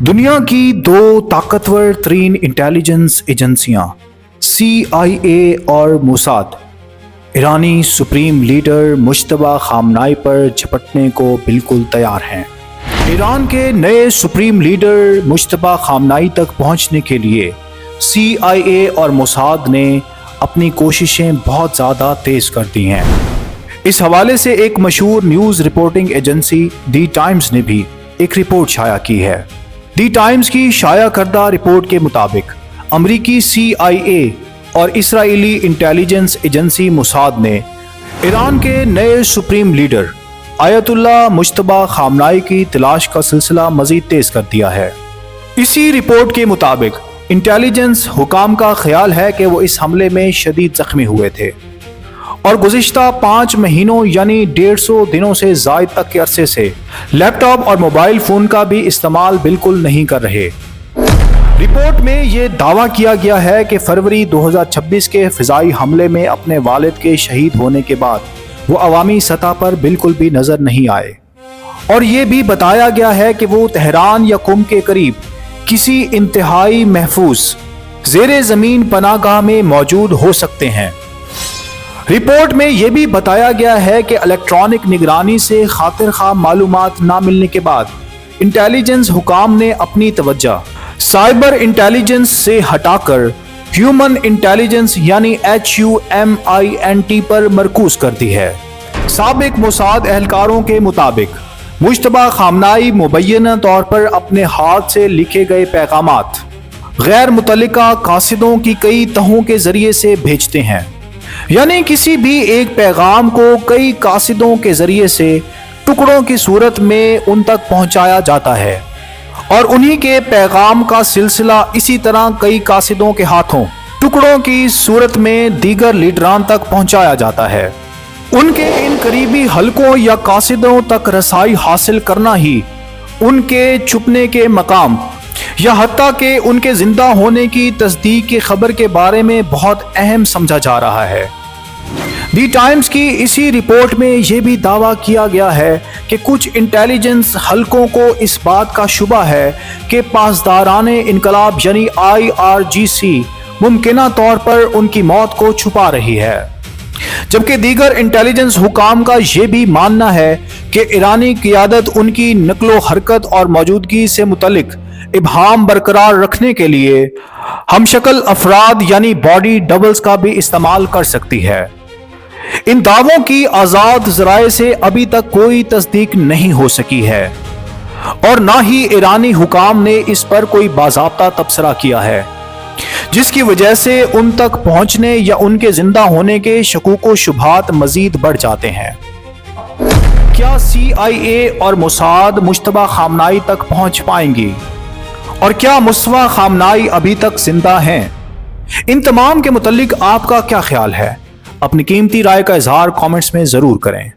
दुनिया की दो ताकतवर तरीन इंटेलिजेंस एजेंसियां CIA और मोसाद ईरानी सुप्रीम लीडर मुश्तबा खामनाई पर झपटने को बिल्कुल तैयार हैं। ईरान के नए सुप्रीम लीडर मुश्तबा खामनाई तक पहुंचने के लिए CIA और मोसाद ने अपनी कोशिशें बहुत ज़्यादा तेज़ कर दी हैं। इस हवाले से एक मशहूर न्यूज़ रिपोर्टिंग एजेंसी दी टाइम्स ने भी एक रिपोर्ट शाया की है। दी टाइम्स की शाया करदा रिपोर्ट के मुताबिक अमरीकी CIA और इसराइली इंटेलिजेंस एजेंसी मोसाद ने ईरान के नए सुप्रीम लीडर आयतुल्लाह मुश्तबा खामनाई की तलाश का सिलसिला मज़ीद तेज़ कर दिया है। इसी रिपोर्ट के मुताबिक इंटेलिजेंस हुकाम का ख्याल है कि वो इस हमले में शदीद ज़ख्मी हुए थे और गुज़िश्ता 5 महीनों यानी 150 दिनों से ज़ायद तक के अरसे से लैपटॉप और मोबाइल फ़ोन का भी इस्तेमाल बिल्कुल नहीं कर रहे। रिपोर्ट में ये दावा किया गया है कि फरवरी 2026 के फ़िज़ाई हमले में अपने वालिद के शहीद होने के बाद वो अवामी सतह पर बिल्कुल भी नज़र नहीं आए और ये भी बताया गया है कि वो तेहरान या कुम के करीब किसी इंतहाई महफूज ज़ेरे ज़मीन पनाहगाह में मौजूद हो सकते हैं। रिपोर्ट में यह भी बताया गया है कि इलेक्ट्रॉनिक निगरानी से खातिर खा मालूमात ना मिलने के बाद इंटेलिजेंस हुकाम ने अपनी तवज्जो साइबर इंटेलिजेंस से हटाकर ह्यूमन इंटेलिजेंस यानी HUMINT पर मरकूज कर दी है। साबिक मोसाद एहलकारों के मुताबिक मुश्तबा खामनाई मुबैना तौर पर अपने हाथ से लिखे गए पैगामात गैर मुतल्लिका कासिदों की कई तहों के जरिए से भेजते हैं, यानी किसी भी एक पैगाम को कई कासिदों के जरिए से टुकड़ों की सूरत में उन तक पहुंचाया जाता है और उन्हीं के पैगाम का सिलसिला इसी तरह कई कासिदों के हाथों टुकड़ों की सूरत में दीगर लीडरान तक पहुंचाया जाता है। उनके इन करीबी हलकों या कासिदों तक रसाई हासिल करना ही उनके छुपने के मकाम या हत्ता के उनके जिंदा होने की तस्दीक की खबर के बारे में बहुत अहम समझा जा रहा है। दी टाइम्स की इसी रिपोर्ट में यह भी दावा किया गया है कि कुछ इंटेलिजेंस हलकों को इस बात का शुबा है कि पासदाराने इनकलाब यानी IRGC मुमकिना तौर पर उनकी मौत को छुपा रही है, जबकि दीगर इंटेलिजेंस हुकाम का यह भी मानना है कि ईरानी क़ियादत उनकी नकलो हरकत और मौजूदगी से मुतल्लिक इब्हाम बरकरार रखने के लिए हमशक्ल अफराद यानी बॉडी डबल्स का भी इस्तेमाल कर सकती है। इन दावों की आज़ाद ज़राए से अभी तक कोई तस्दीक नहीं हो सकी है और ना ही ईरानी हुकाम ने इस पर कोई बाज़ाब्ता तबसरा किया है, जिसकी वजह से उन तक पहुंचने या उनके जिंदा होने के शकूक व शुबहात मजीद बढ़ जाते हैं। क्या CIA और मोसाद मुश्तबा खामनाई तक पहुंच पाएंगी और क्या मुश्तबा खामनाई अभी तक जिंदा हैं? इन तमाम के मुतल्लिक आपका क्या ख्याल है? अपनी कीमती राय का इजहार कमेंट्स में ज़रूर करें।